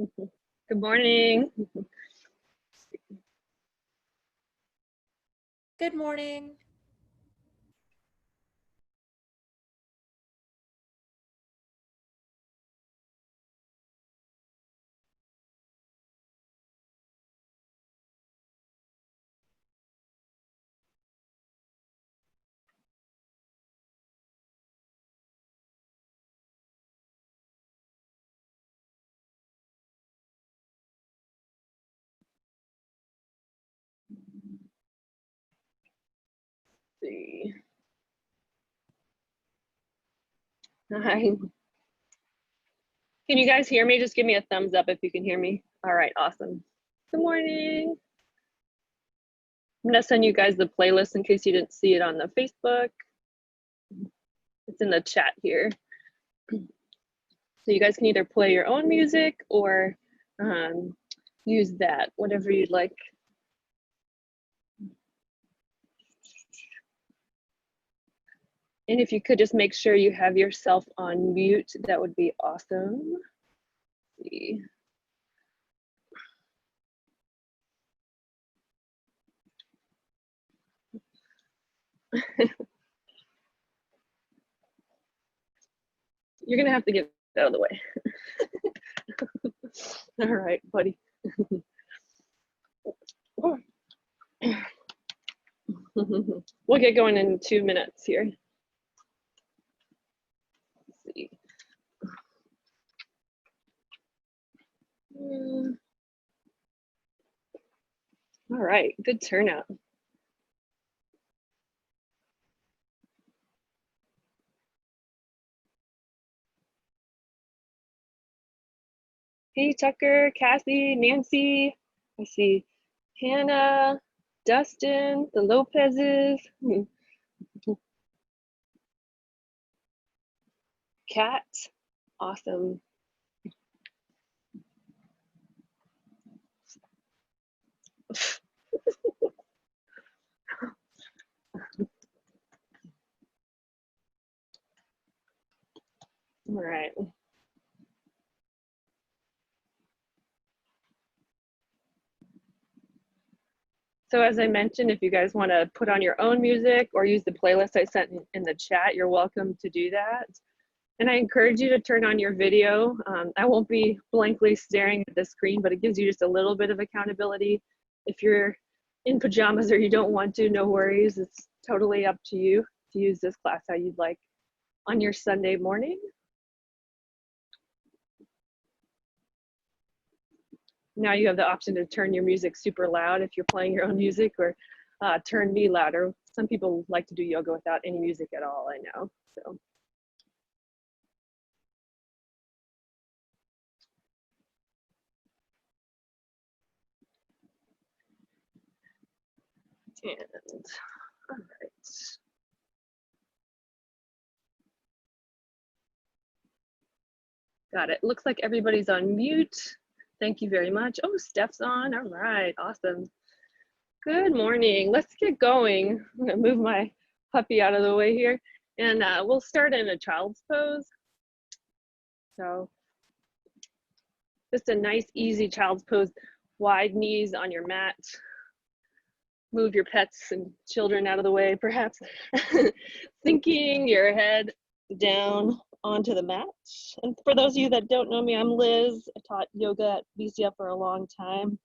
Good morning. Good morning. See. Hi. Can you guys hear me? Just give me a thumbs up if you can hear me. All right, awesome. Good morning. I'm gonna send you guys the playlist in case you didn't see it on the Facebook. It's in the chat here. So you guys can either play your own music or use that, whatever you'd like. And if you could just make sure you have yourself on mute, that would be awesome. Let's see. You're gonna have to get out of the way. All right, buddy. We'll get going in 2 minutes here. Let's see. All right, good turnout. Hey, Tucker, Cassie, Nancy. I see Hannah, Dustin, the Lopez's, Kat. Awesome. All right. So as I mentioned, if you guys want to put on your own music or use the playlist I sent in the chat, you're welcome to do that. And I encourage you to turn on your video. I won't be blankly staring at the screen, but it gives you just a little bit of accountability. If you're in pajamas or you don't want to, no worries. It's totally up to you to use this class how you'd like on your Sunday morning. Now you have the option to turn your music super loud if you're playing your own music, or turn me louder. Some people like to do yoga without any music at all, I know. So. And all right. Got it. Looks like everybody's on mute. Thank you very much. Oh, Steph's on. All right, awesome. Good morning. Let's get going. I'm gonna move my puppy out of the way here, and we'll start in a child's pose. So just a nice, easy child's pose. Wide knees on your mat. Move your pets and children out of the way, perhaps. Sinking your head down onto the mat. And for those of you that don't know me, I'm Liz. I taught yoga at VCF for a long time.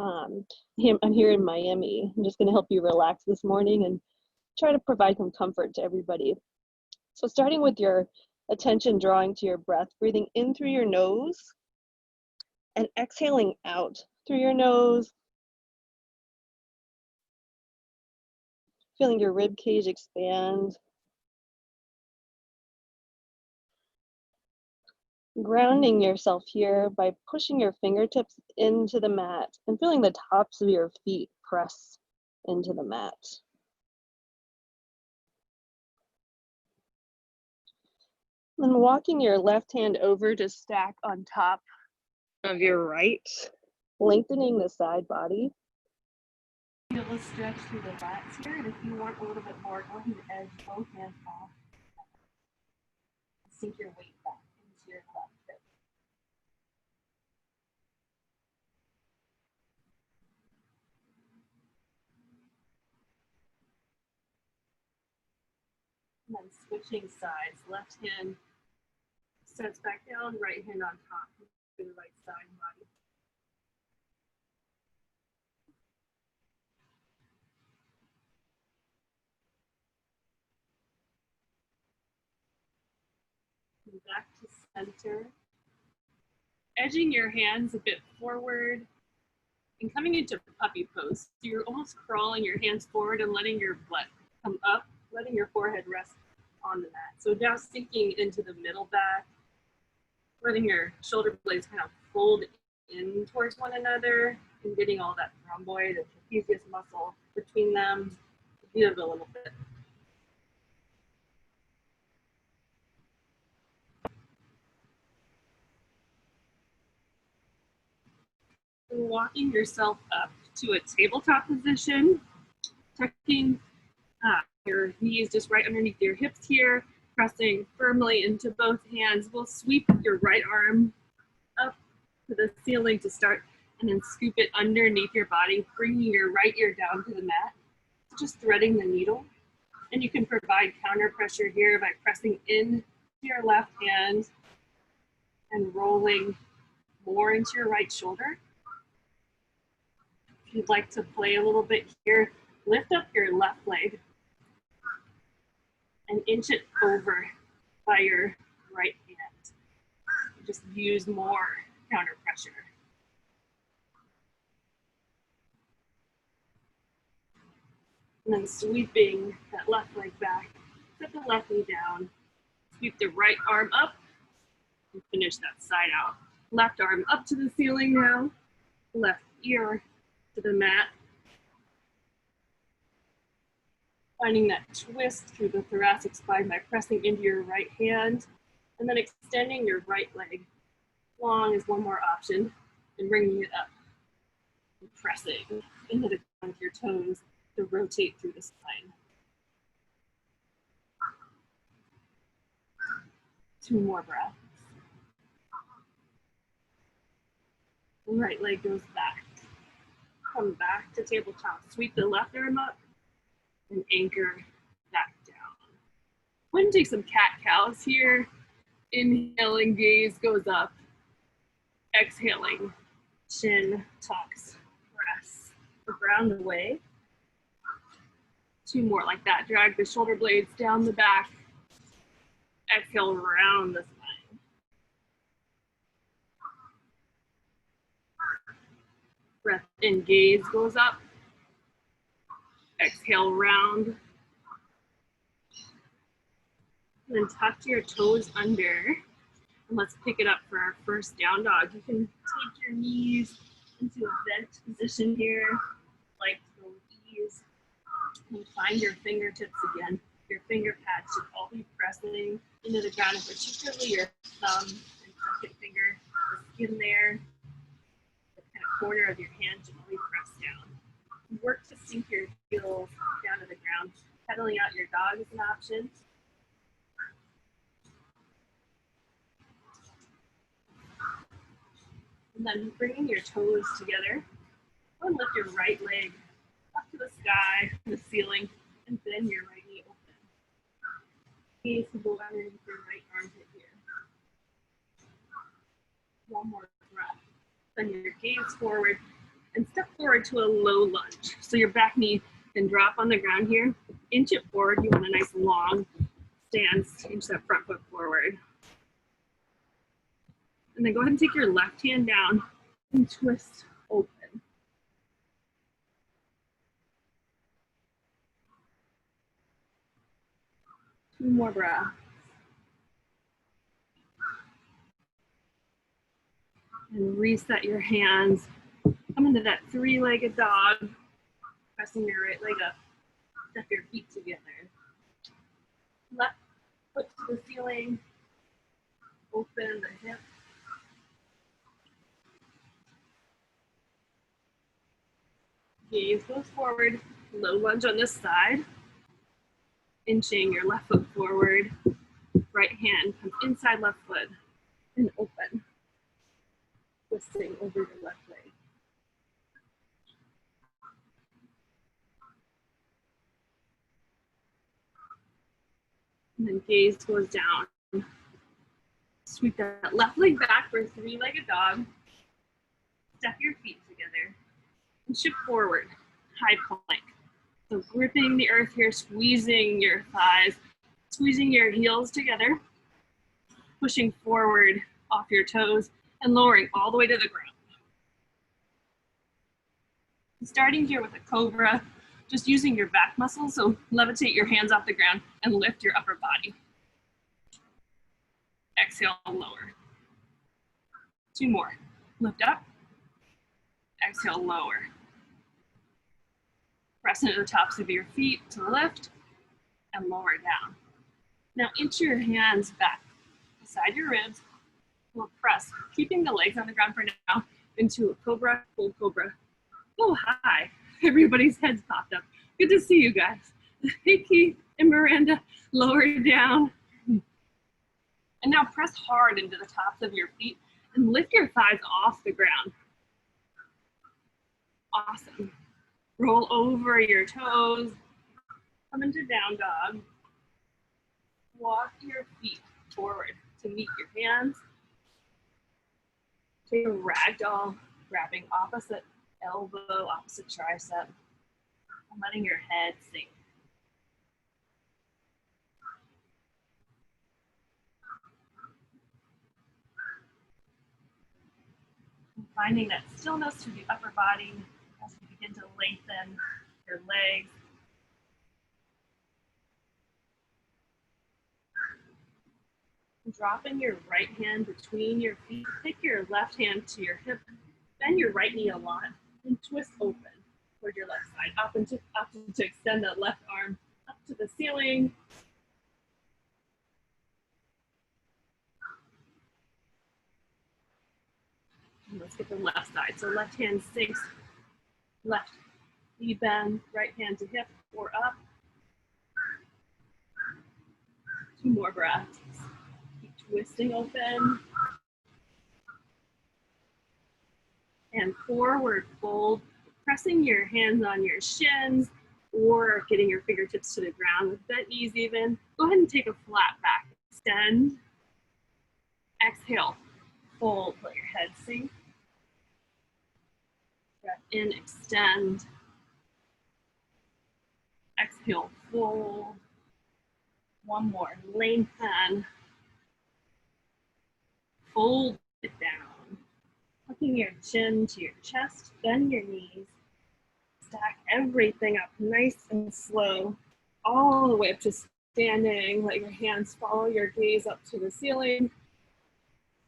I'm here in Miami. I'm just going to help you relax this morning and try to provide some comfort to everybody. So starting with your attention drawing to your breath, breathing in through your nose and exhaling out through your nose. Feeling your rib cage expand. Grounding yourself here by pushing your fingertips into the mat and feeling the tops of your feet press into the mat. And walking your left hand over to stack on top of your right, lengthening the side body. Feel a stretch through the lats here, and if you want a little bit more, go ahead and edge both hands off. Sink your weight back into your left hip. switching sides. Left hand sets back down, right hand on top to the right side body. And back to center. Edging your hands a bit forward and coming into puppy pose. So you're almost crawling your hands forward and letting your butt come up, letting your forehead rest on the mat. So now sinking into the middle back, letting your shoulder blades kind of fold in towards one another and getting all that rhomboid and trapezius muscle between them. Give it a little bit. And walking yourself up to a tabletop position, tucking your knees just right underneath your hips here, pressing firmly into both hands. We'll sweep your right arm up to the ceiling to start, and then scoop it underneath your body, bringing your right ear down to the mat, just threading the needle. And you can provide counter pressure here by pressing in your left hand and rolling more into your right shoulder. If you'd like to play a little bit here, lift up your left leg and inch it over by your right hand. Just use more counter pressure. And then sweeping that left leg back, put the left knee down, sweep the right arm up, and finish that side out. Left arm up to the ceiling now, left ear to the mat. Finding that twist through the thoracic spine by pressing into your right hand, and then extending your right leg long is one more option, and bringing it up and pressing into the ground with your toes to rotate through the spine. 2 more breaths. Right leg goes back. Come back to tabletop. Sweep the left arm up and anchor back down. We're going to take some cat-cows here. Inhaling, gaze goes up. Exhaling, chin tucks, press the ground away. 2 more like that. Drag the shoulder blades down the back. Exhale, round the spine. Breath in, gaze goes up. Exhale, round. And then tuck your toes under. And let's pick it up for our first down dog. You can take your knees into a bent position here, like the ease. And find your fingertips again. Your finger pads should all be pressing into the ground, and particularly your thumb and second finger, the skin there, the kind of corner of your hand should all be pressed down. Work to sink your heels down to the ground. Pedaling out your dog is an option. And then bringing your toes together, and lift your right leg up to the sky, the ceiling, and bend your right knee open. Gaze to go underneath your right armpit here. 1 more breath. Then your gaze forward and step forward to a low lunge. So your back knee can drop on the ground here. Inch it forward. You want a nice long stance. Inch that front foot forward. And then go ahead and take your left hand down and twist open. 2 more breaths. And reset your hands. Come into that 3-legged dog. Pressing your right leg up. Step your feet together. Left foot to the ceiling. Open the hip. Gaze goes forward. Low lunge on this side. Inching your left foot forward. Right hand comes inside left foot and open. Twisting over your left leg. And then gaze goes down. Sweep that left leg back for a three-legged dog. Step your feet together and shift forward, high plank. So gripping the earth here, squeezing your thighs, squeezing your heels together, pushing forward off your toes and lowering all the way to the ground. Starting here with a cobra, just using your back muscles, so levitate your hands off the ground and lift your upper body. Exhale, lower. Two more. Lift up. Exhale, lower. Press into the tops of your feet to lift and lower down. Now inch your hands back beside your ribs. We'll press, keeping the legs on the ground for now, into a cobra, full cobra. Oh, hi. Everybody's heads popped up. Good to see you guys. Hey, Keith and Miranda, lower down. And now press hard into the tops of your feet and lift your thighs off the ground. Awesome. Roll over your toes. Come into down dog. Walk your feet forward to meet your hands. Take a ragdoll, grabbing opposite elbow, opposite tricep, and letting your head sink. And finding that stillness through the upper body as you begin to lengthen your legs. Dropping your right hand between your feet. Take your left hand to your hip. Bend your right knee a lot and twist open toward your left side. Opting to extend that left arm up to the ceiling. And let's get the left side. So left hand sinks, left knee bend, right hand to hip or up. Two more breaths. Keep twisting open. And forward fold, pressing your hands on your shins or getting your fingertips to the ground with bent knees even. Go ahead and take a flat back. Extend. Exhale. Fold. Let your head sink. Breath in, extend. Exhale, fold. One more. Lengthen. Fold it down. Tucking your chin to your chest, bend your knees. Stack everything up nice and slow, all the way up to standing. Let your hands follow your gaze up to the ceiling.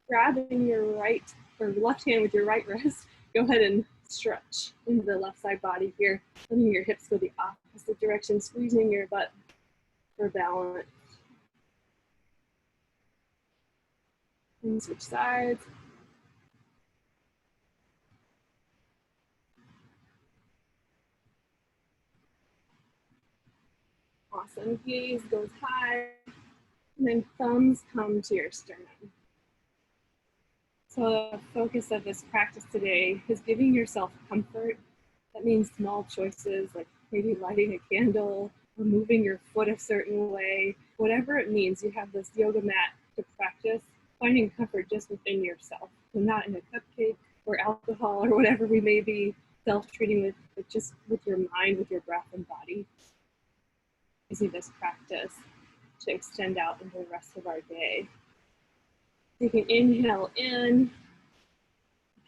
Grabbing your right or left hand with your right wrist, go ahead and stretch into the left side body here, letting your hips go the opposite direction, squeezing your butt for balance. And switch sides. Awesome. Gaze goes high, and then thumbs come to your sternum. So the focus of this practice today is giving yourself comfort. That means small choices like maybe lighting a candle or moving your foot a certain way. Whatever it means, you have this yoga mat to practice, finding comfort just within yourself. So not in a cupcake or alcohol or whatever we may be self-treating with, but just with your mind, with your breath and body. Using this practice to extend out into the rest of our day. Take an inhale in,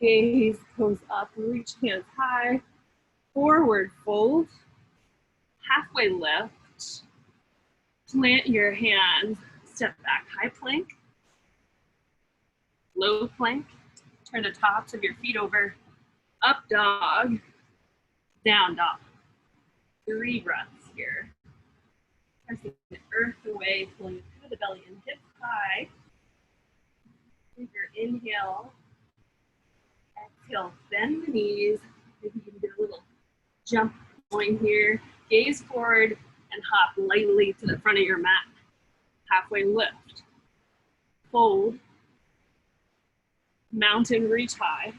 gaze goes up, reach hands high, forward fold, halfway lift, plant your hands, step back, high plank, low plank, turn the tops of your feet over, up dog, down dog. 3 breaths here. Pressing the earth away, pulling it through the belly and hips high. Take your inhale. Exhale, bend the knees. Maybe you can get a little jump going here. Gaze forward and hop lightly to the front of your mat. Halfway lift. Fold. Mountain reach high.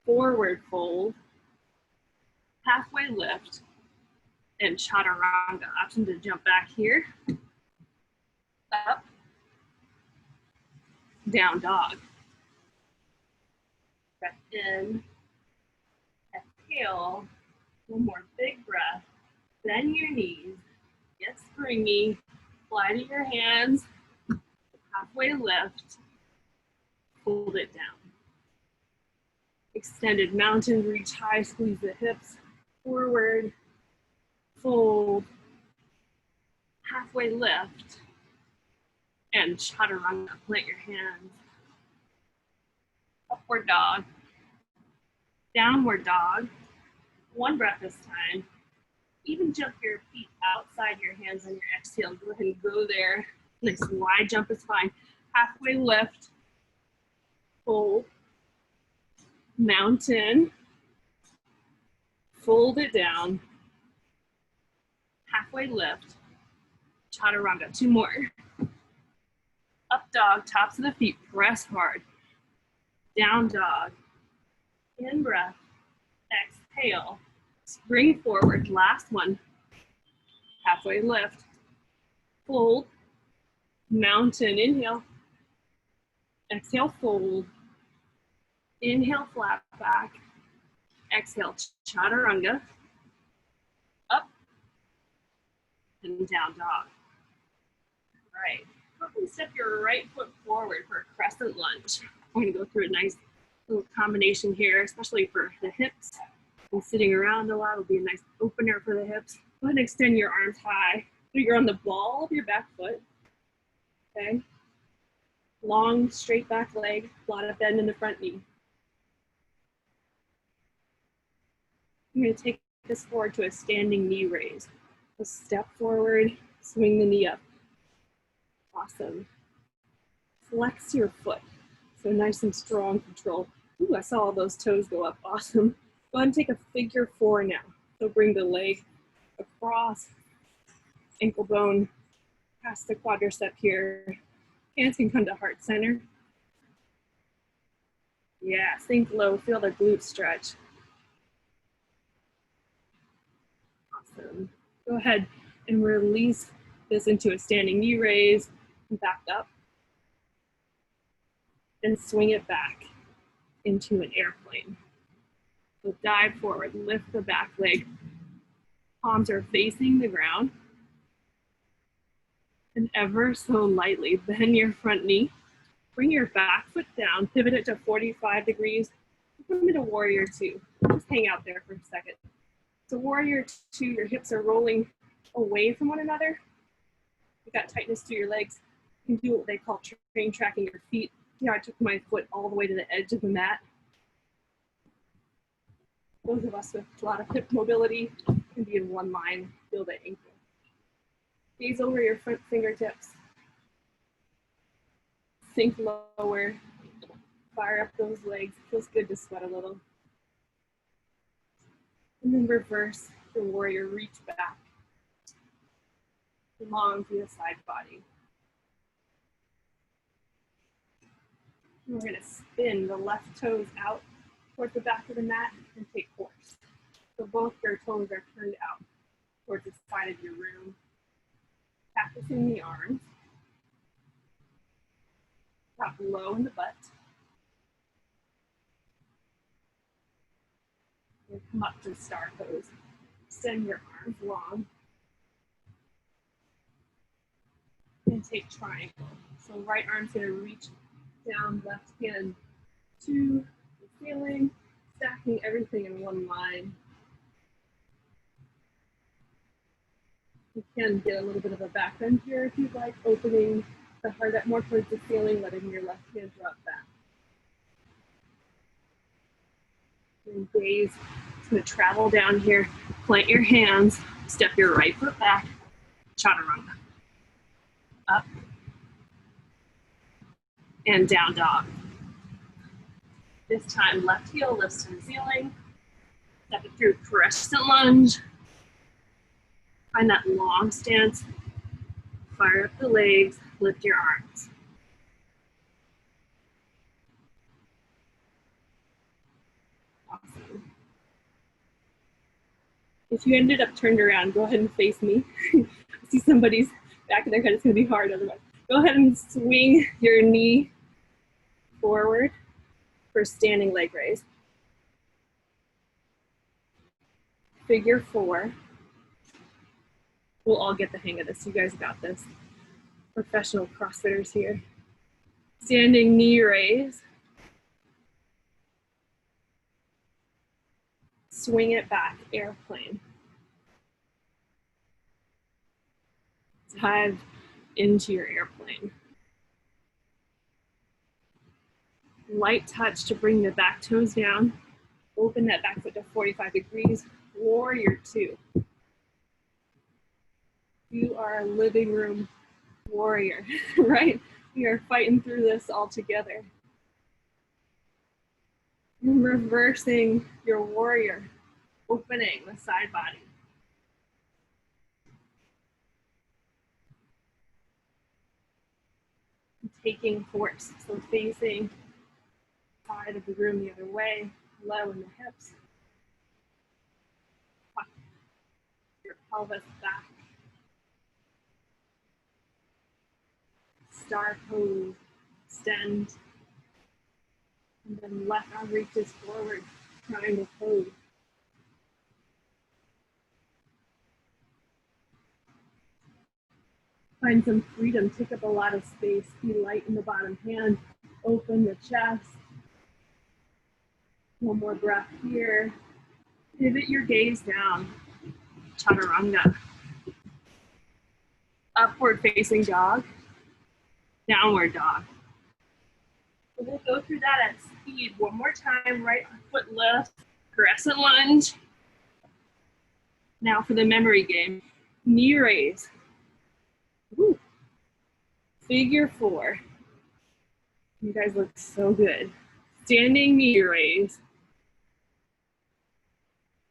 Forward fold. Halfway lift. And chaturanga, option to jump back here. down dog. Breath in, exhale, one more big breath. Bend your knees, get springy, fly to your hands, halfway lift, hold it down. Extended mountain, reach high, squeeze the hips, forward, fold, halfway lift, and chaturanga, plant your hands. Upward dog, downward dog, one breath this time. Even jump your feet outside your hands on your exhale. Go ahead and go there. Nice wide jump is fine. Halfway lift, fold, mountain, fold it down, halfway lift, chaturanga, two more. Up dog, tops of the feet, press hard. Down dog, in breath, exhale, spring forward, last one. Halfway lift, fold, mountain, inhale, exhale, fold, inhale, flat back, exhale, chaturanga, up, and down dog. All right, go ahead and step your right foot forward for a crescent lunge. I'm gonna go through a nice little combination here, especially for the hips. And sitting around a lot will be a nice opener for the hips. Go ahead and extend your arms high. So you're on the ball of your back foot, okay? Long, straight back leg, a lot of bend in the front knee. I'm gonna take this forward to a standing knee raise. So step forward, swing the knee up. Awesome. Flex your foot. So nice and strong control. Ooh, I saw all those toes go up, awesome. Go ahead and take a figure four now. So bring the leg across, ankle bone, past the quadricep here. Hands can come to heart center. Yeah, sink low, feel the glute stretch. Awesome. Go ahead and release this into a standing knee raise, back up, and swing it back into an airplane. So dive forward, lift the back leg. Palms are facing the ground. And ever so lightly, bend your front knee. Bring your back foot down, pivot it to 45 degrees. Come into warrior two. Just hang out there for a second. So warrior two, your hips are rolling away from one another. You got tightness to your legs. You can do what they call train tracking your feet. You know, I took my foot all the way to the edge of the mat. Those of us with a lot of hip mobility can be in one line, feel the ankle. Gaze over your front fingertips. Sink lower. Fire up those legs. Feels good to sweat a little. And then reverse the warrior, reach back. Long through the side body. And we're gonna spin the left toes out towards the back of the mat and take horse. So both your toes are turned out towards the side of your room. Practicing the arms. Drop low in the butt. And come up to star pose. Extend your arms long. And take triangle. So right arm's gonna reach down, left hand to the ceiling, stacking everything in one line. You can get a little bit of a back bend here if you'd like, opening the heart up more towards the ceiling, letting your left hand drop back. And gaze, it's gonna travel down here, plant your hands, step your right foot back, chaturanga. Up and down dog. This time, left heel lifts to the ceiling. Step it through crescent lunge. Find that long stance. Fire up the legs, lift your arms. Awesome. If you ended up turned around, go ahead and face me. I see somebody's back of their head, it's gonna be hard otherwise. Go ahead and swing your knee forward for standing leg raise. Figure 4. We'll all get the hang of this. You guys got this. Professional CrossFitters here. Standing knee raise. Swing it back, airplane. Dive into your airplane. Light touch to bring the back toes down. Open that back foot to 45 degrees. Warrior 2. You are a living room warrior, right? We are fighting through this all together. Reversing your warrior, opening the side body. Taking force, so facing side of the room the other way, low in the hips. Tuck your pelvis back. Star pose, extend. And then left arm reaches forward, triangle pose. Find some freedom, take up a lot of space, be light in the bottom hand, open the chest. One more breath here. Pivot your gaze down, chaturanga. Upward facing dog, downward dog. We'll go through that at speed. One more time, right foot lift, crescent lunge. Now for the memory game, knee raise. Woo. Figure 4. You guys look so good. Standing knee raise.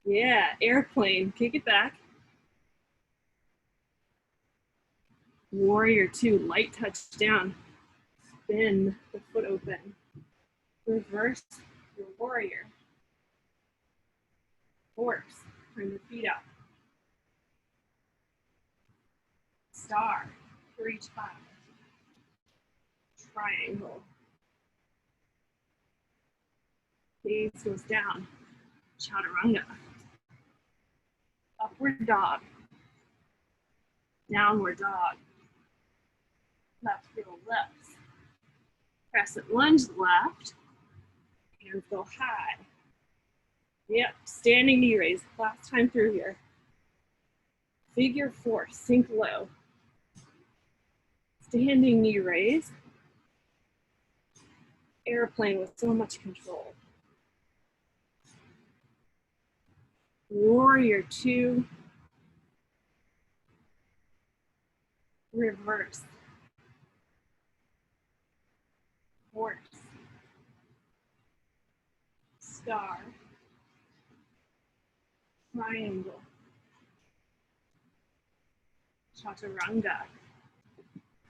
Yeah, airplane, kick it back. Warrior 2, light touch down. Spin the foot open. Reverse your warrior. Horse, bring the feet up. Star, reach up. Triangle. Gaze goes down. Chaturanga. Upward dog. Downward dog. Left heel lifts. Crescent lunge left. Hands go high. Yep, standing knee raise. Last time through here. Figure 4, sink low. Standing knee raise. Airplane with so much control. Warrior 2. Reverse. Horse. Star. Triangle. Chaturanga.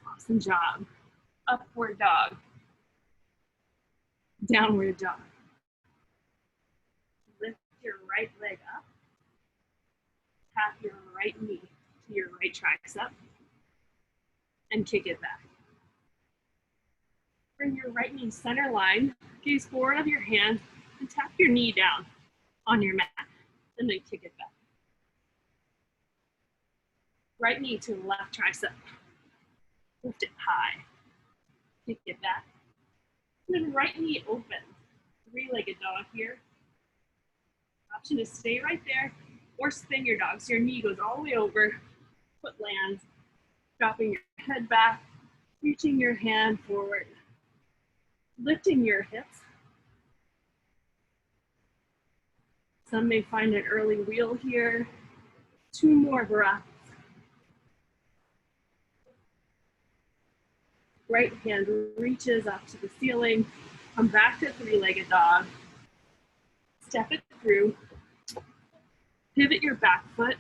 Awesome job. Upward dog. Downward dog. Lift your right leg up. Tap your right knee to your right tricep and kick it back. Bring your right knee center line, gaze forward of your hand, and tap your knee down on your mat, and then kick it back. Right knee to the left tricep. Lift it high. Kick it back. And then right knee open. Three-legged dog here. Option is stay right there or spin your dog. So your knee goes all the way over, foot lands, dropping your head back, reaching your hand forward, lifting your hips. Some may find an early wheel here. 2 more breaths. Right hand reaches up to the ceiling. Come back to three-legged dog. Step it through. Pivot your back foot.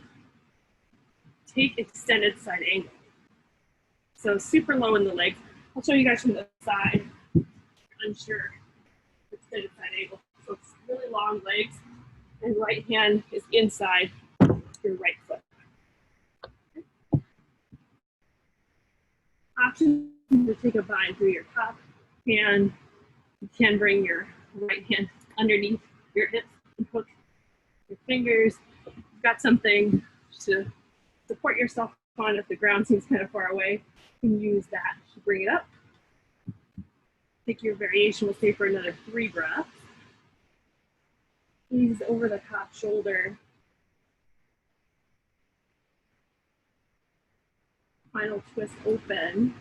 Take extended side angle. So super low in the legs. I'll show you guys from the side. Unsure. Extended side angle. So it's really long legs. And right hand is inside your right foot. Option to take a bind through your cup, hand You can bring your right hand underneath your hips and hook your fingers. You've got something to support yourself on if the ground seems kind of far away. You can use that to bring it up. Take your variation. We'll stay for another 3 breaths. Ease over the top shoulder. Final twist open.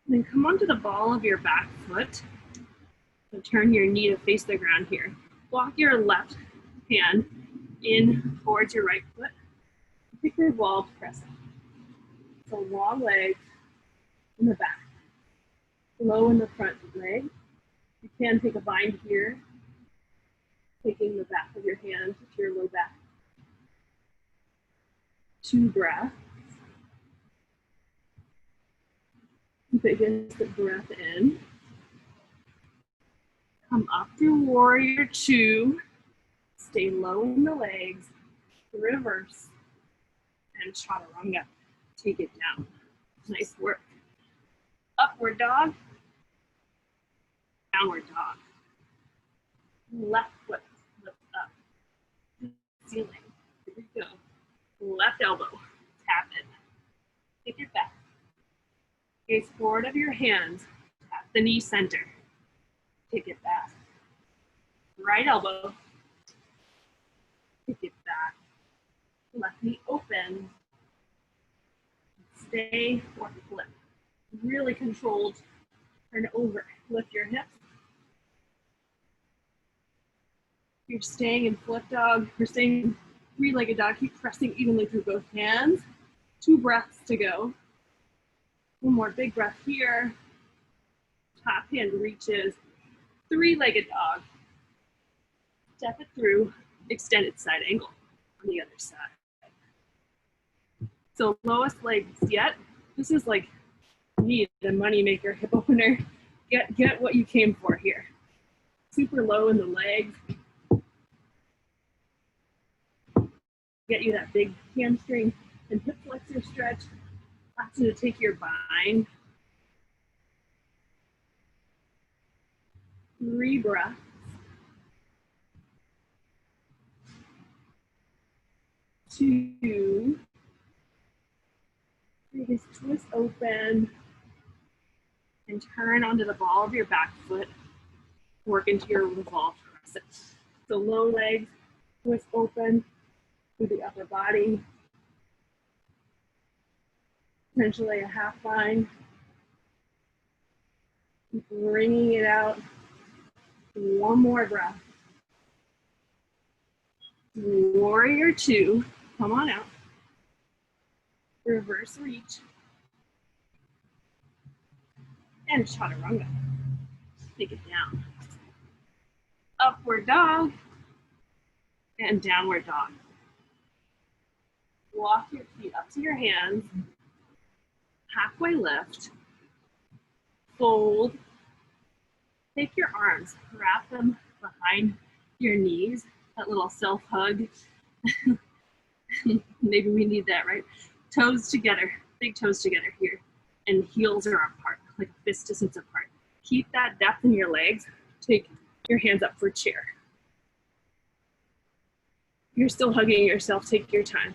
Then come onto the ball of your back foot. So turn your knee to face the ground here. Walk your left hand in towards your right foot. Pick your wall to press up. So long legs in the back. Low in the front leg. You can take a bind here, taking the back of your hand to your low back. 2 breaths. Biggest breath in. Come up through warrior 2. Stay low in the legs. Reverse. And chaturanga. Take it down. Nice work. Upward dog. Downward dog. Left foot lifts up. Ceiling. Here we go. Left elbow. Tap it. Take it back. Gaze forward of your hands. Tap the knee center. Take it back. Right elbow. Take it back. Left knee open. Stay or flip. Really controlled. Turn over. Lift your hips. You're staying in flip dog. You're staying in 3-legged dog. Keep pressing evenly through both hands. 2 breaths to go. 1 more big breath here. Top hand reaches. 3-legged dog. Step it through. Extended side angle on the other side. So lowest legs yet. This is like need the money maker hip opener. Get what you came for here. Super low in the legs. Get you that big hamstring and hip flexor stretch. Ask you to take your bind. 3 breaths. Two. Biggest twist open. And turn onto the ball of your back foot. Work into your revolved crescent. So low legs, twist open through the upper body. Potentially a half bind. Bringing it out. 1 more breath. Warrior 2. Come on out. Reverse reach. And chaturanga. Take it down. Upward dog. And downward dog. Walk your feet up to your hands. Halfway lift. Fold. Take your arms, wrap them behind your knees. That little self-hug. Maybe we need that, right? Toes together, big toes together here. And heels are apart, like fist distance apart. Keep that depth in your legs. Take your hands up for chair. You're still hugging yourself, take your time.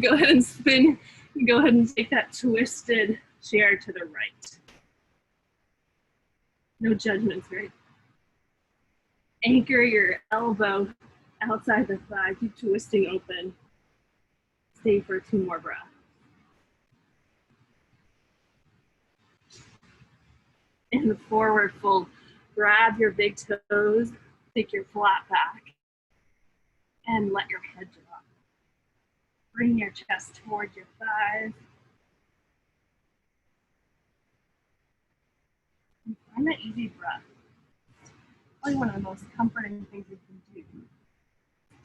Go ahead and spin. Go ahead and take that twisted chair to the right. No judgments, right? Anchor your elbow outside the thigh. Keep twisting open. Stay for 2 more breaths. In the forward fold, grab your big toes, take your flat back, and let your head drop. Bring your chest towards your thighs. And find that easy breath. Probably one of the most comforting things you can do.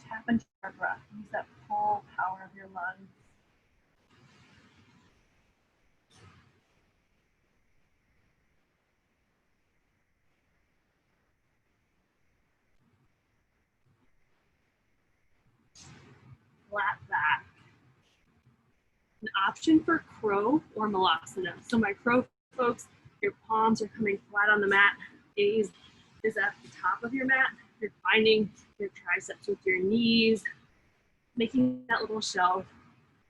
Tap into your breath. Use that full power of your lungs. Flat back. An option for crow or malasana. So my crow folks, your palms are coming flat on the mat. Gaze is at the top of your mat. You're finding your triceps with your knees, making that little shelf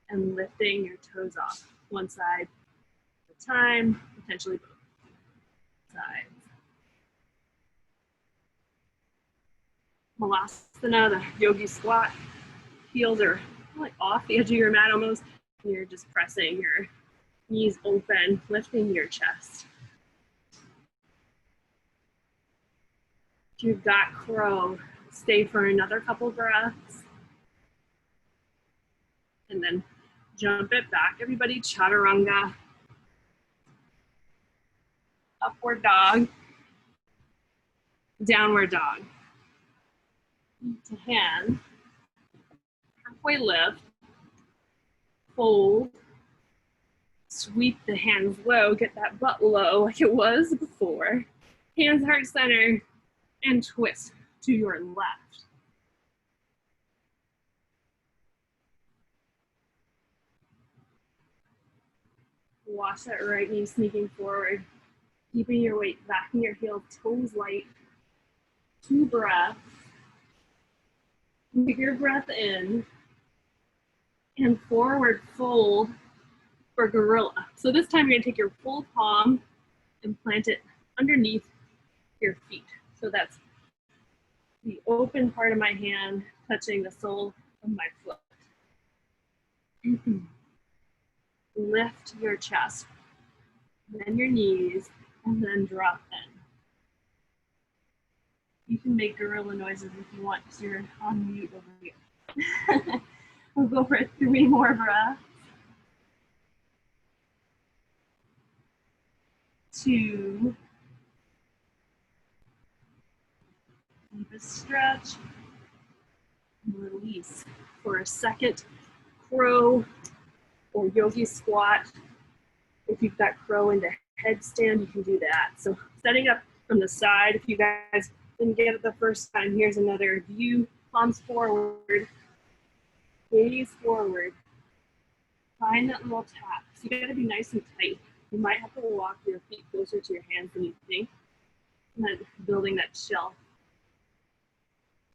and lifting your toes off one side at a time, potentially both sides. Malasana, the yogi squat. Heels are like off the edge of your mat almost. And you're just pressing your knees open, lifting your chest. If you've got crow, stay for another couple breaths. And then jump it back. Everybody, chaturanga. Upward dog. Downward dog. To hand. Halfway lift. Fold. Sweep the hands low. Get that butt low like it was before. Hands heart center. And twist to your left. Watch that right knee sneaking forward. Keeping your weight back in your heel, toes light. 2 breaths. Take your breath in. And forward fold for gorilla. So this time you're gonna take your full palm and plant it underneath your feet. So that's the open part of my hand touching the sole of my foot. Lift your chest, then your knees, and then drop in. You can make gorilla noises if you want, because you're on mute over here. We'll go for 3 more breaths. 2. Deep a stretch. Release for a second crow or yogi squat. If you've got crow into headstand, you can do that. So setting up from the side, if you guys didn't get it the first time, here's another view. Palms forward, gaze forward. Find that little tap. So you gotta be nice and tight. You might have to walk your feet closer to your hands than you think. And then building that shelf.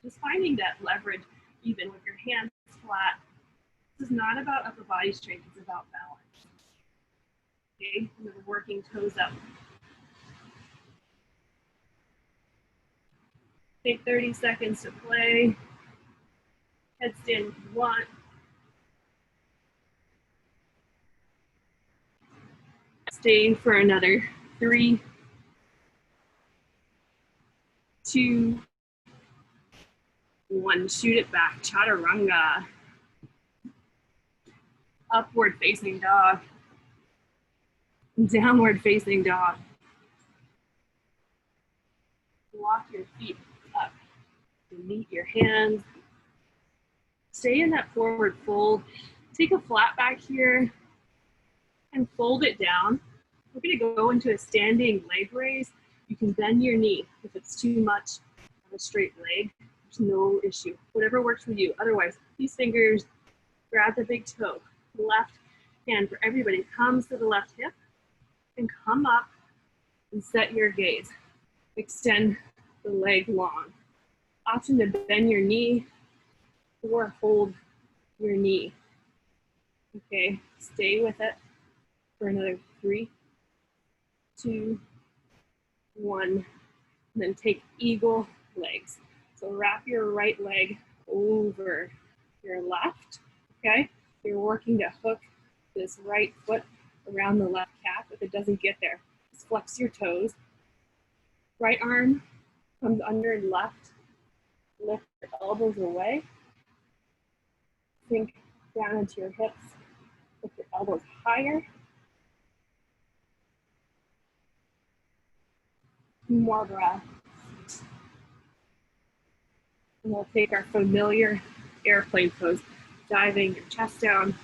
Just finding that leverage even with your hands flat. This is not about upper body strength, it's about balance. Okay, and then working toes up. Take 30 seconds to play. Headstand if you want. Stay for another 3, 2, 1. Shoot it back. Chaturanga. Upward facing dog. Downward facing dog. Walk your feet up. Meet your hands. Stay in that forward fold. Take a flat back here and fold it down. We're gonna go into a standing leg raise. You can bend your knee if it's too much of a straight leg. There's no issue. Whatever works for you. Otherwise, these fingers, grab the big toe. Left hand for everybody comes to the left hip and come up and set your gaze. Extend the leg long. Option to bend your knee or hold your knee. Okay, stay with it for another 3, 2, 1. And then take eagle legs. So wrap your right leg over your left, okay? You're working to hook this right foot around the left calf. If it doesn't get there, just flex your toes. Right arm comes under left. Lift your elbows away. Sink down into your hips. Lift your elbows higher. 2 more breaths. And we'll take our familiar airplane pose, diving your chest down.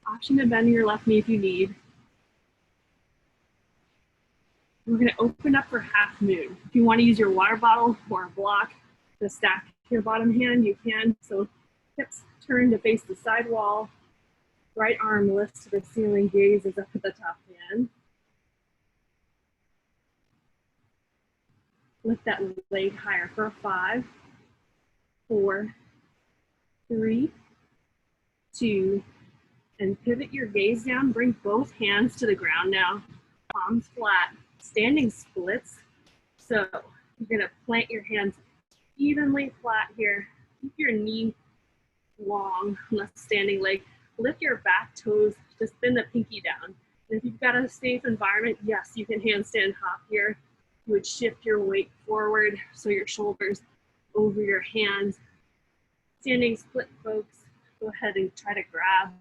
Option to bend your left knee if you need. We're gonna open up for half moon. If you wanna use your water bottle or a block to stack your bottom hand, you can. So hips turn to face the side wall. Right arm lifts to the ceiling, gaze is up at the top again. Lift that leg higher for 5, 4, 3, 2, and pivot your gaze down. Bring both hands to the ground now. Palms flat, standing splits. So you're gonna plant your hands evenly flat here. Keep your knee long on the standing leg. Lift your back toes, just bend the pinky down. And if you've got a safe environment, yes, you can handstand hop here. You would shift your weight forward so your shoulders over your hands. Standing split, folks. Go ahead and try to grab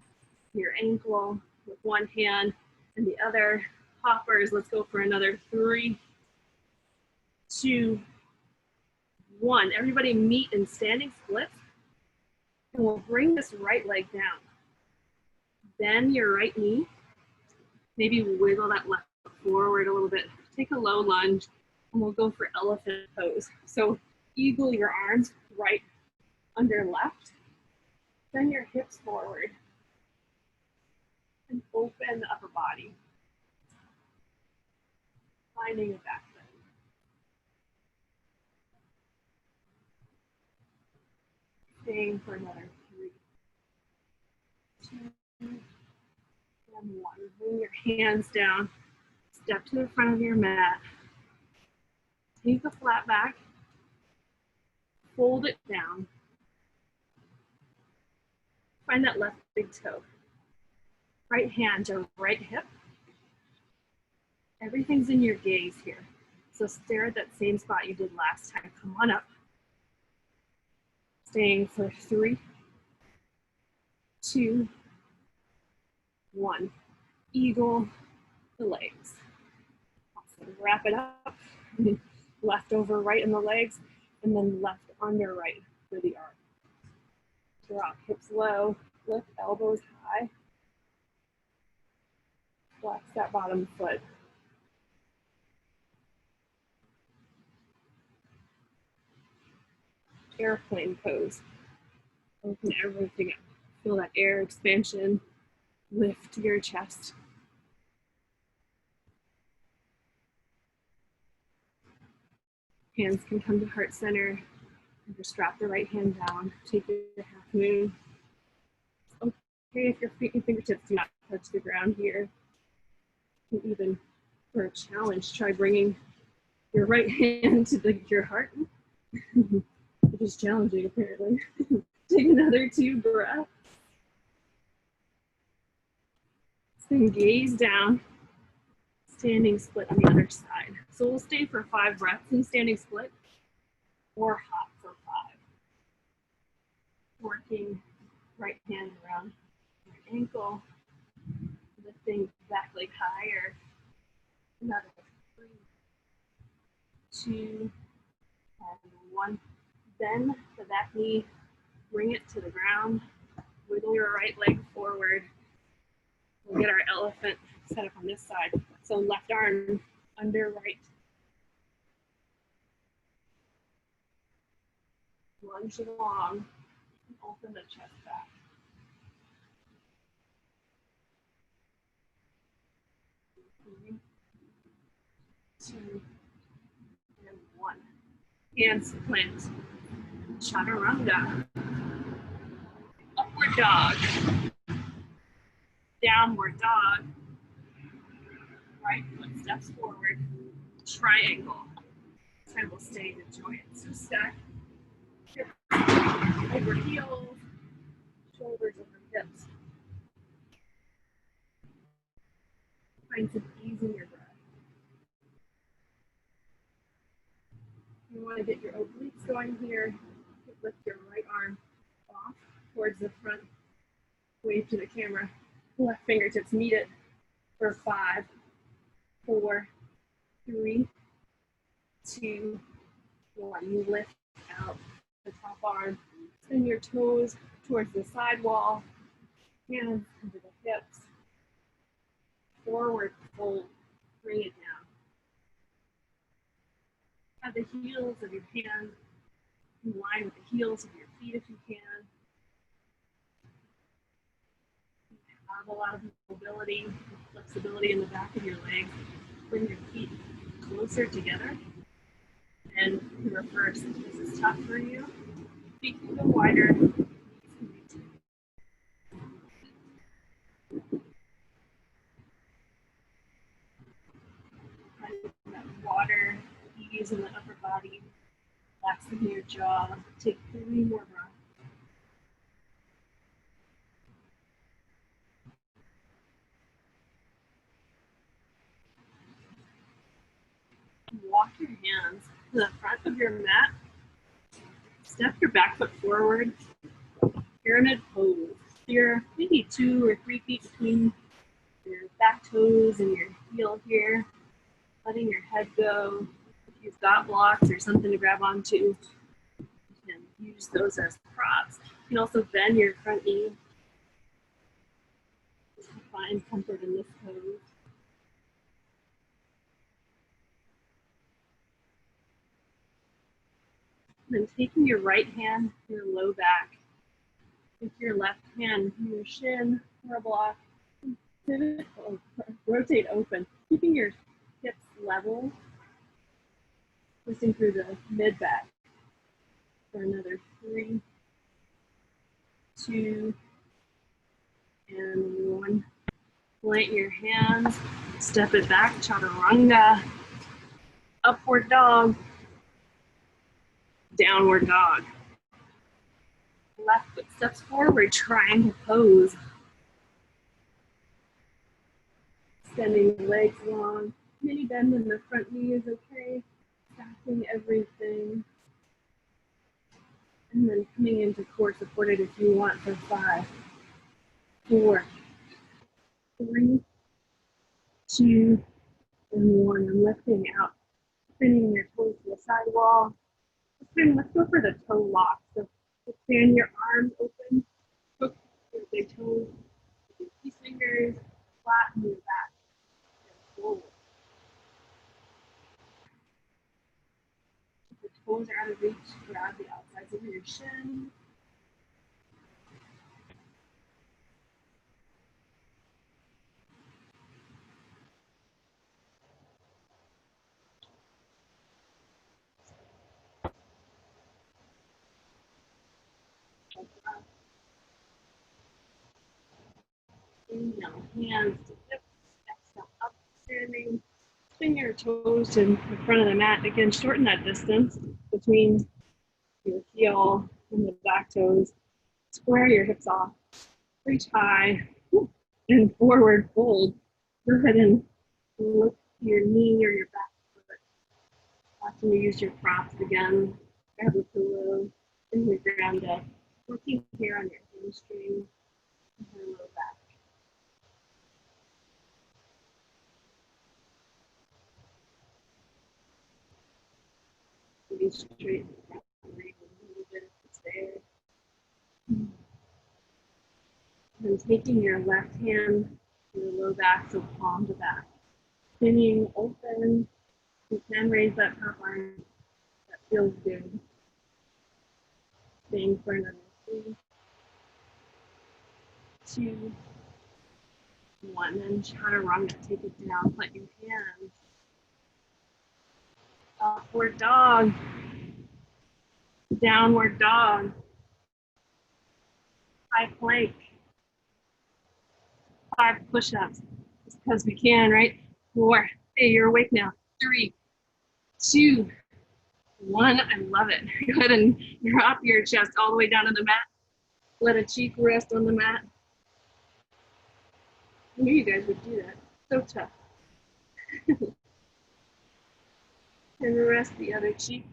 your ankle with one hand and the other. Hoppers, let's go for another 3, 2, 1. Everybody meet in standing splits. And we'll bring this right leg down. Bend your right knee. Maybe wiggle that left foot forward a little bit. Take a low lunge, and we'll go for elephant pose. So eagle your arms right under left. Bend your hips forward. And open the upper body. Finding a back bend. Staying for another 3, 2, and 1. Bring your hands down. Step to the front of your mat. Take a flat back. Fold it down. Find that left big toe. Right hand to right hip. Everything's in your gaze here. So stare at that same spot you did last time. Come on up. Staying for 3, 2, 1. Eagle the legs. Awesome. Wrap it up. Left over right in the legs, and then left under right for the arm. Drop hips low, lift elbows high. Flex that bottom foot. Airplane pose. Open everything up. Feel that air expansion. Lift your chest. Hands can come to heart center. And just drop the right hand down. Take your half moon. Okay, if your feet and fingertips do not touch the ground here, you can even for a challenge, try bringing your right hand to your heart, which is challenging apparently. Take another 2 breaths. Then gaze down, standing split on the other side. So we'll stay for 5 breaths in standing split or hop for 5. Working right hand around your ankle, lifting back leg higher. Another 3, 2, and 1. Bend the back knee, bring it to the ground. Wiggle your right leg forward. We'll get our elephant set up on this side. So left arm under right. Lunge long, and open the chest back. 3, 2, and 1. Hands plant. Chaturanga. Upward dog. Downward dog. Right foot steps forward. Triangle. This time we'll stay in the joint. So stack over heels, shoulders over hips. Find some ease in your breath. You want to get your obliques going here. Lift your right arm off towards the front. Wave to the camera. Left fingertips meet it for 5, 4, 3, 2, 1. You lift out the top arm. Send your toes towards the side wall. Hands into the hips. Forward fold. Bring it down. Have the heels of your hands in line with the heels of your feet if you can. have a lot of mobility, flexibility in the back of your legs. Bring your feet closer together. And reverse. This is tough for you. Feet can go wider. That water, ease in the upper body, relaxing your jaw. Take 3 more breaths. Walk your hands to the front of your mat. Step your back foot forward. Pyramid pose. You're maybe 2 or 3 feet between your back toes and your heel here. Letting your head go. If you've got blocks or something to grab onto, you can use those as props. You can also bend your front knee to find comfort in this pose. Then taking your right hand to your low back, with your left hand to your shin or a block, pivot, rotate open, keeping your hips level, twisting through the mid back for another 3, 2, and 1. Plant your hands, step it back, chaturanga, upward dog, downward dog. Left foot steps forward, triangle pose. Extending the legs long, mini bend in the front knee is okay. Stacking everything. And then coming into core supported if you want for 5, 4, 3, 2, and 1. And lifting out, spinning your toes to the sidewall. Let's go for the toe lock. So expand your arms open, hook your big toes, your key fingers, flatten your back, and forward. If the toes are out of reach, grab the outsides of your shin. Inhale, hands to hips, exhale, up, standing. Spin your toes to the front of the mat. Again, shorten that distance between your heel and the back toes. Square your hips off. Reach high and forward fold. Go ahead and lift your knee or your back foot. Watching you use your props again. Grab a pillow, bring the ground up. Working here on your hamstring and your low back. Be straight a little bit if it's there. And taking your left hand to your low back, so palm to back. Spinning open. You can raise that top arm. That feels good. Staying for another 3, 2, 1. And chaturanga, take it down. Put your hands. Upward dog. Downward dog. High plank. 5 push-ups. Just because we can, right? 4. Hey, you're awake now. 3, 2, 1. I love it. Go ahead and drop your chest all the way down to the mat. Let a cheek rest on the mat. I knew you guys would do that. So tough. And rest the other cheek.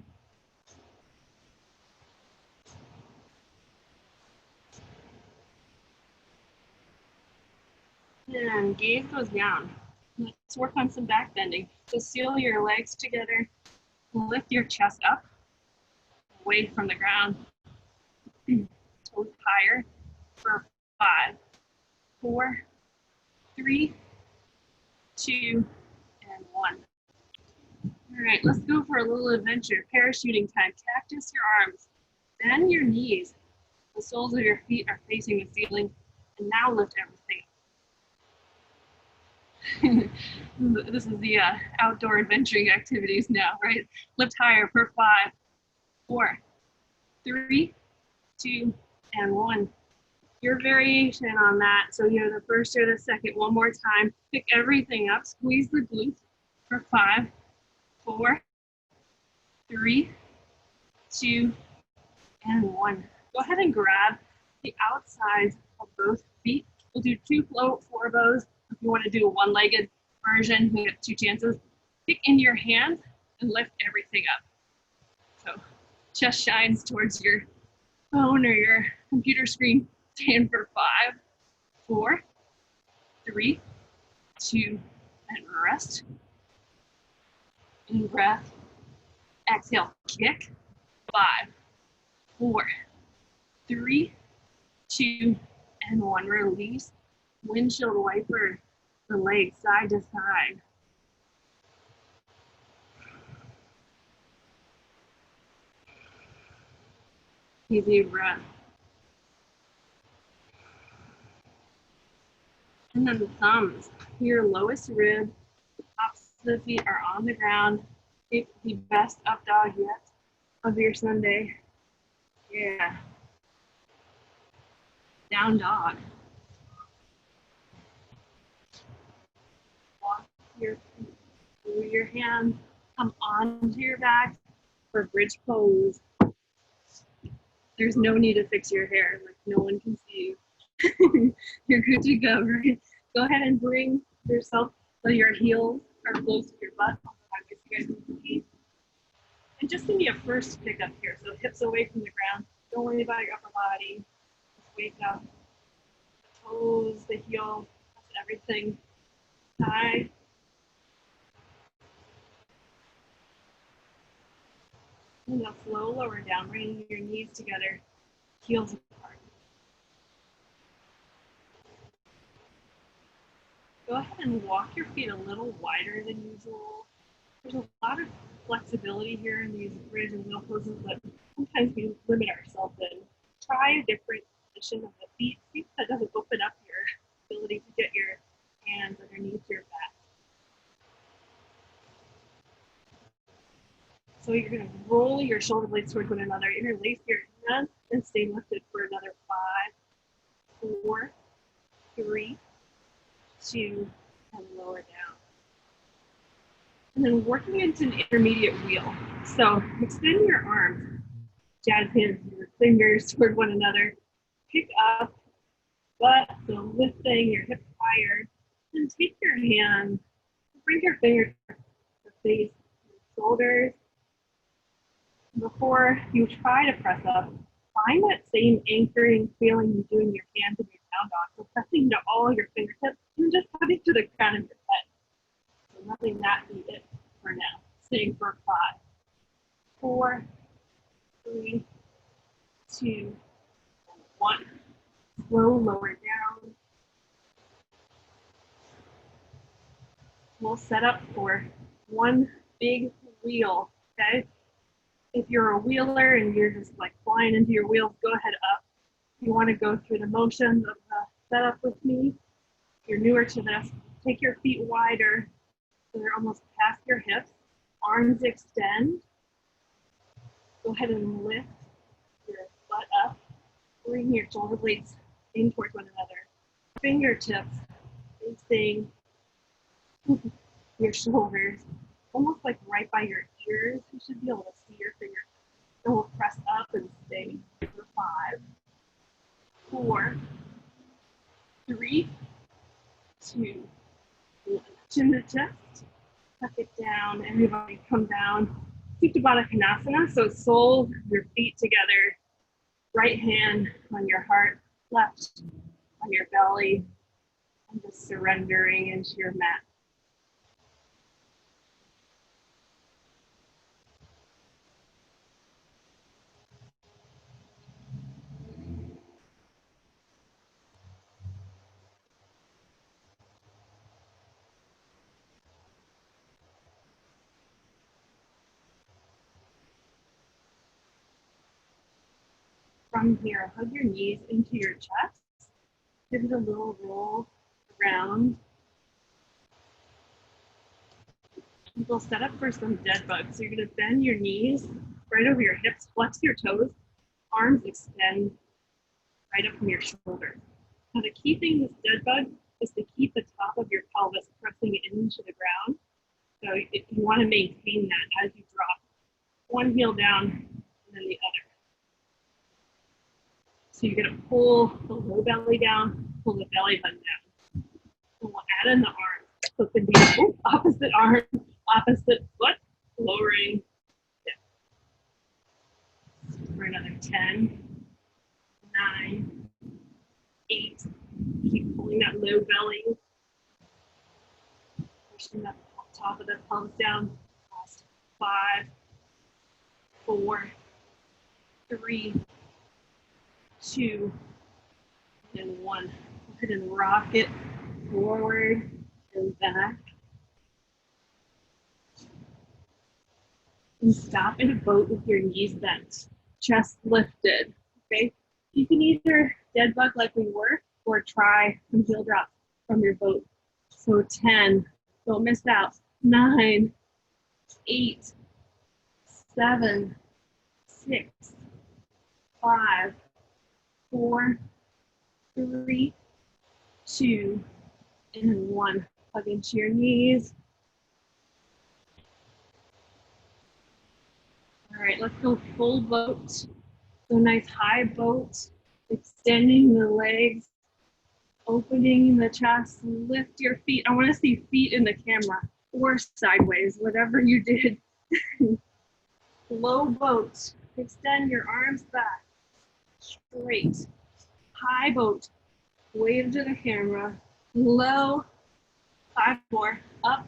And gaze goes down. Let's work on some back bending. So seal your legs together. Lift your chest up, away from the ground. Toes higher for 5, 4, 3, 2, and 1. All right, let's go for a little adventure. Parachuting time. Cactus your arms. Bend your knees. The soles of your feet are facing the ceiling. And now lift everything. This is the outdoor adventuring activities now, right? Lift higher for 5, 4, 3, 2, and 1. Your variation on that. So you're the first or the second. One more time. Pick everything up. Squeeze the glutes for 5, 4, 3, 2, and 1. Go ahead and grab the outsides of both feet. We'll do 2 floor bows. If you want to do a one-legged version, you get 2 chances. Pick in your hand and lift everything up. So chest shines towards your phone or your computer screen. Stand for 5, 4, 3, 2, and rest. In breath. Exhale, kick. 5, 4, 3, 2, and 1. Release. Windshield wiper the legs side to side. Easy breath. And then the thumbs. Your lowest rib, tops of the feet are on the ground. Take the best up dog yet of your Sunday. Yeah. Down dog. Walk your feet through your hands. Come onto your back for bridge pose. There's no need to fix your hair. Like no one can see you. You're good to go, right? Go ahead and bring yourself so your heels are close to your butt. I guess you guys can see. And just give me a first pickup here. So hips away from the ground. Don't worry about your upper body. Just wake up. The toes, the heel, everything. Side. And a slow lower down, bringing your knees together, heels apart. Go ahead and walk your feet a little wider than usual. There's a lot of flexibility here in these bridge and wheel poses, but sometimes we limit ourselves in. Try a different position of the feet. See if that doesn't open up your ability to get your hands underneath your back. So you're going to roll your shoulder blades towards one another, interlace your hands, and stay lifted for another 5, 4, 3, 2, and lower down. And then working into an intermediate wheel. So extend your arms, jazz hands, your fingers toward one another. Pick up butt, so lifting your hips higher. And take your hand, bring your fingers to the face, your shoulders. Before you try to press up, find that same anchoring feeling you do in your hands and your down dog. So pressing to all your fingertips and just putting to the crown of your head. So letting that be it for now. Staying for 5, 4, 3, 2, 1. Slow lower down. We'll set up for one big wheel, okay? If you're a wheeler and you're just like flying into your wheels, go ahead up. If you want to go through the motions of the setup with me, if you're newer to this, take your feet wider so they're almost past your hips. Arms extend. Go ahead and lift your butt up. Bring your shoulder blades in towards one another. Fingertips facing your shoulders, almost like right by your ears. You should be able to see your fingertips. And we'll press up and stay for 5, 4, 3, 2, 1. Chin to chest. Tuck it down. Everybody come down. Supta Baddha Konasana. So soles, your feet together. Right hand on your heart, left on your belly, and just surrendering into your mat. From here, hug your knees into your chest. Give it a little roll around. We'll set up for some dead bugs. So you're gonna bend your knees right over your hips, flex your toes, arms extend right up from your shoulder. Now the key thing with dead bug is to keep the top of your pelvis pressing into the ground. So you want to maintain that as you drop one heel down and then the other. So you're going to pull the low belly down, pull the belly button down. And we'll add in the arms. So it could be opposite arm, opposite foot, lowering down. For another 10, 9, 8. Keep pulling that low belly. Pushing that top of the palms down. Last 5, 4, 3, 2, and 1. Go ahead and rock it forward and back. And stop in a boat with your knees bent, chest lifted. Okay? You can either dead bug like we were, or try some heel drops from your boat. So 10, don't miss out. 9, 8, 7, 6, 5, 4, 3, 2, and 1. Hug into your knees. All right, let's go full boat. So nice high boat, extending the legs, opening the chest, lift your feet. I want to see feet in the camera or sideways, whatever you did. Low boat, extend your arms back, straight. High boat, wave to the camera. Low, 5 more, up,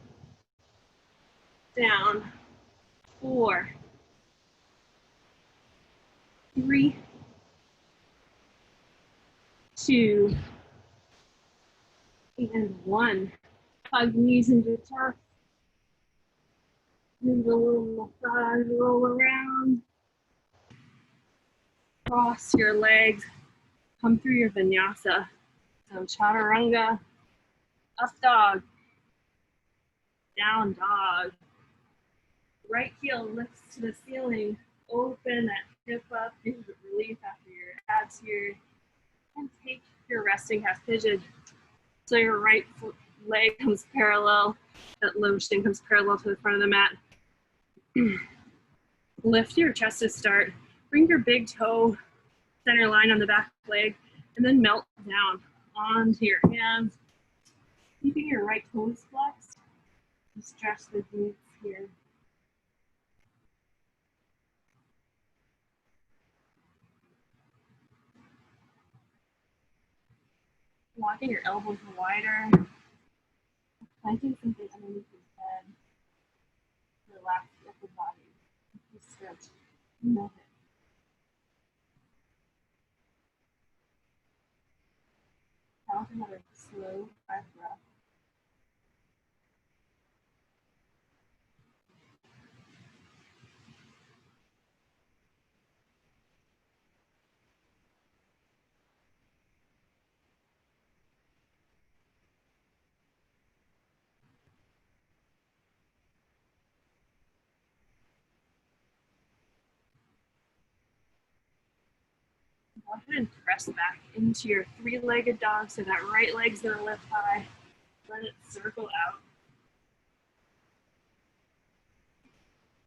down, 4, 3, 2, and 1. Hug knees into turf. Move a little massage, roll around. Cross your legs. Come through your vinyasa. So chaturanga, up dog, down dog. Right heel lifts to the ceiling. Open that hip up. Give it relief after your abs here. And take your resting half pigeon. So your right leg comes parallel. That low shin comes parallel to the front of the mat. Lift your chest to start. Bring your big toe center line on the back leg, and then melt down onto your hands. Keeping your right toes flexed. Stretch the glutes here. Walking your elbows wider. Planting something underneath your head. Relax the upper body. Just stretch. Melt it. Count another slow 5 breaths. Go ahead and press back into your 3-legged dog so that right leg's gonna lift high. Let it circle out.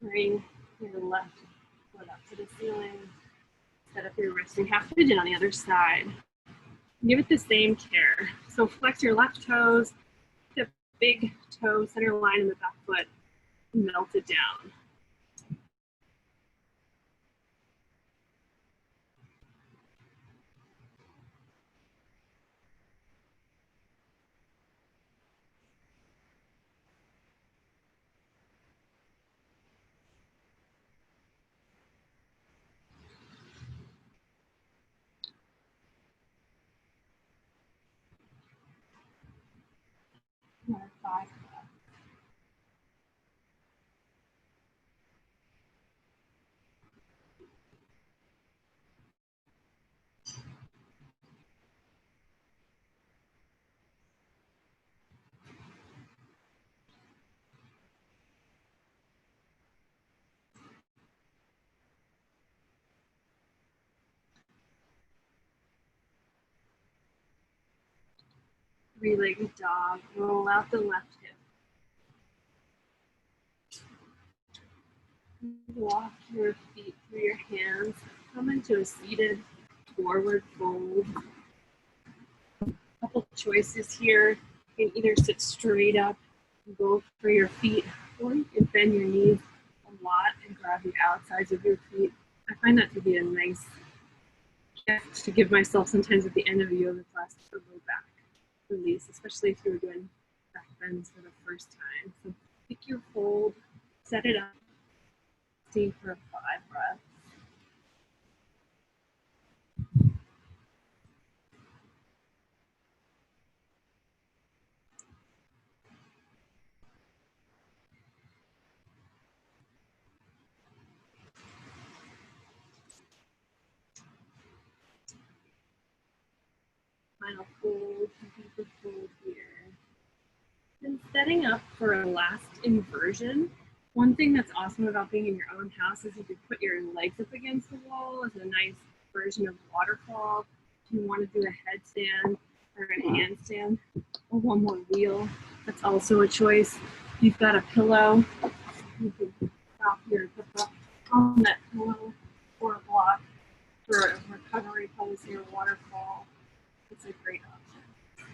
Bring your left foot up to the ceiling. Set up your resting half pigeon on the other side. Give it the same care. So flex your left toes, the big toe center line in the back foot, melt it down. Another 5 breaths. Three-legged dog. Roll out the left hip. Walk your feet through your hands. Come into a seated forward fold. Couple choices here. You can either sit straight up and go for your feet, or you can bend your knees a lot and grab the outsides of your feet. I find that to be a nice gift to give myself sometimes at the end of a yoga class for a low back release, especially if you're doing back bends for the first time. So pick your fold, set it up, stay for 5 breaths. Final fold, deeper fold here. And setting up for a last inversion. One thing that's awesome about being in your own house is you can put your legs up against the wall as a nice version of waterfall. If you want to do a headstand or a handstand or one more wheel, that's also a choice. If you've got a pillow, you can prop your hip up on that pillow or a block for a recovery pose here, waterfall. It's a great option.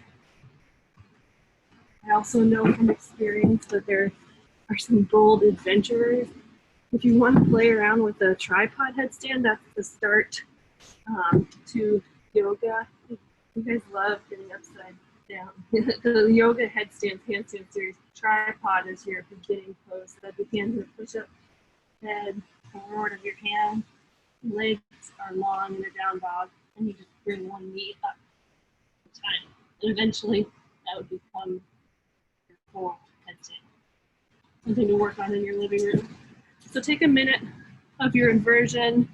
I also know from experience that there are some bold adventurers. If you want to play around with a tripod headstand, that's the start to yoga. You guys love getting upside down. The yoga headstand, handstand series, tripod is your beginning pose. So that the hands are push up, head forward of your hand, legs are long in a down dog, and you just bring one knee up at a time. And eventually that would become your full headstand. Something to work on in your living room. So take a minute of your inversion,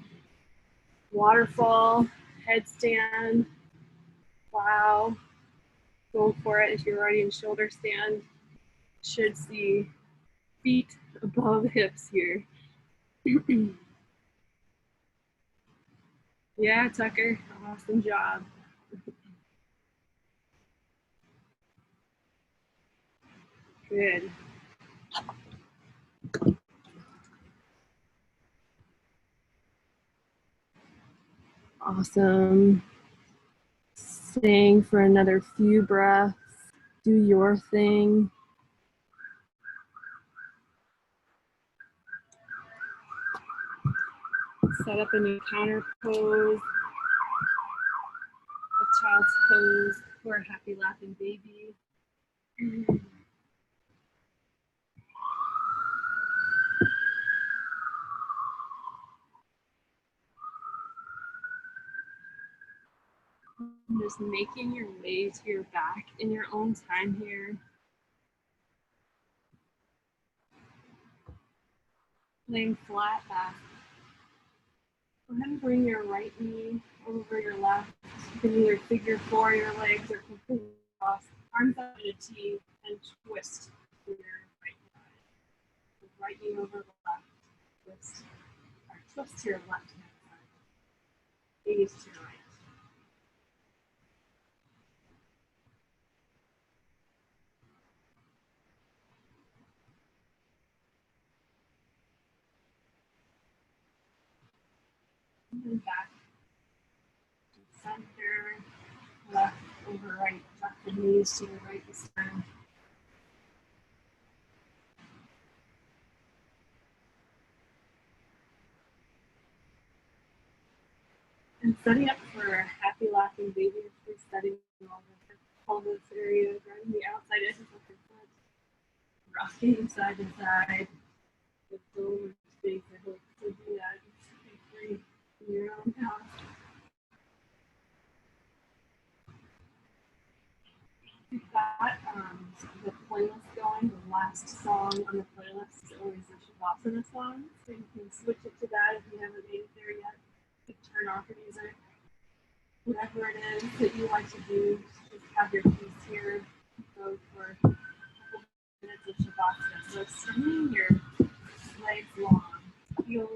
waterfall, headstand, plow, go for it. If you're already in shoulder stand, should see feet above hips here. Yeah, Tucker, awesome job. Good. Awesome. Staying for another few breaths. Do your thing. Set up a new counter pose, a child's pose, or a happy laughing baby. Just making your way to your back in your own time here. Laying flat back. Go ahead and bring your right knee over your left. You can either figure 4 your legs or completely cross. Arms out in a T and twist to your right side. So right knee over the left. Twist. Or twist to your left hand side. Gaze to your right. And then back to center, left over right. Tuck the knees to your right this time. And setting up for a happy laughing baby, we're setting all the pelvis area, grabbing the outside edges of your foot, rocking side to side, with lower space. I hope to do that. Be free in your own house. We've got the playlist going. The last song on the playlist is always a Shavasana song, so you can switch it to that if you haven't made it there yet. You can turn off your music. Whatever it is that you like to do, just have your piece here. Go for a couple minutes of Shavasana. So extending your legs long, heels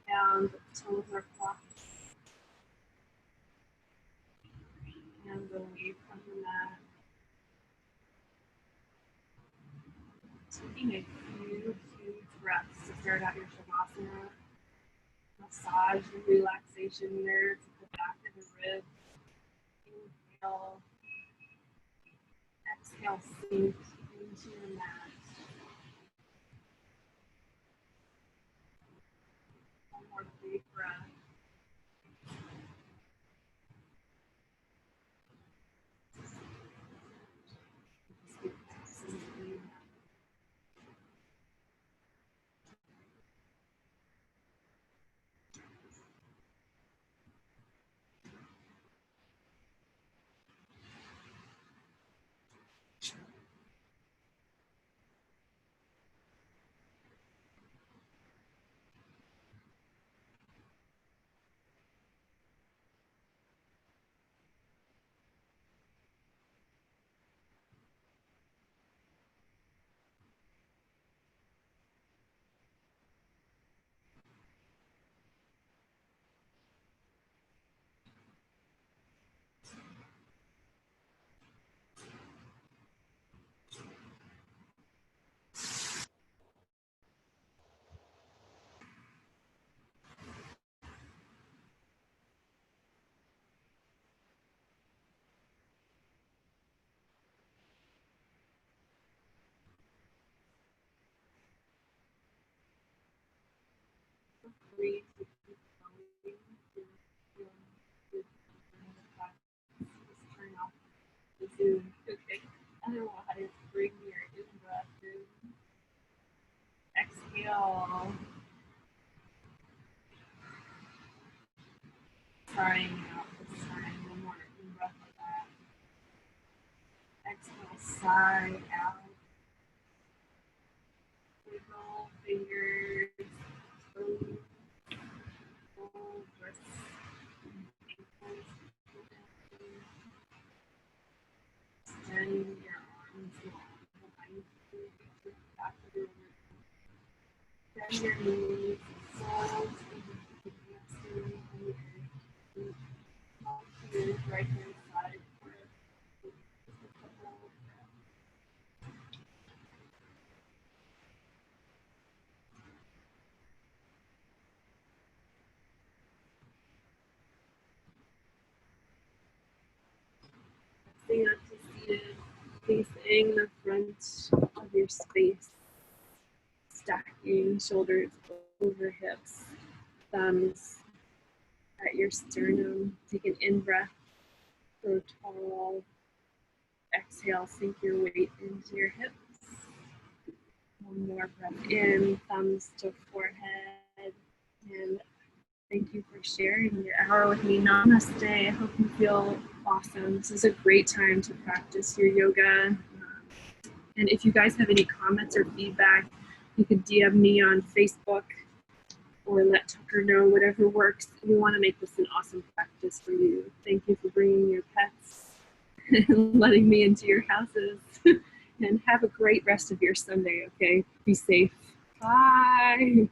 down, but the toes are flat. And away from the mat. taking a few breaths to start out your Shavasana. Massage the relaxation there to the back of the ribs. Inhale. Exhale, sink into your mat. One more big breath. Breathe to keep going. Just turn off the Zoom. Okay. Otherwise, bring your in-breath in. Exhale. Trying out this time. One more in-breath like that. Exhale, sigh out. Wiggle fingers, toes, wrists, ankles. Extend your arms long behind you, back of your neck. Bend your knees, soles, your right hand side for just a couple of breaths. Staying up to seated, facing the front of your space, stacking shoulders over hips, thumbs at your sternum. Take an in-breath, go tall. Exhale, sink your weight into your hips. One more breath in, thumbs to forehead. And thank you for sharing your hour with me. Namaste. I hope you feel awesome. This is a great time to practice your yoga. And if you guys have any comments or feedback, you could DM me on Facebook or let Tucker know, whatever works. We want to make this an awesome practice for you. Thank you for bringing your pets and letting me into your houses. And have a great rest of your Sunday, okay? Be safe. Bye.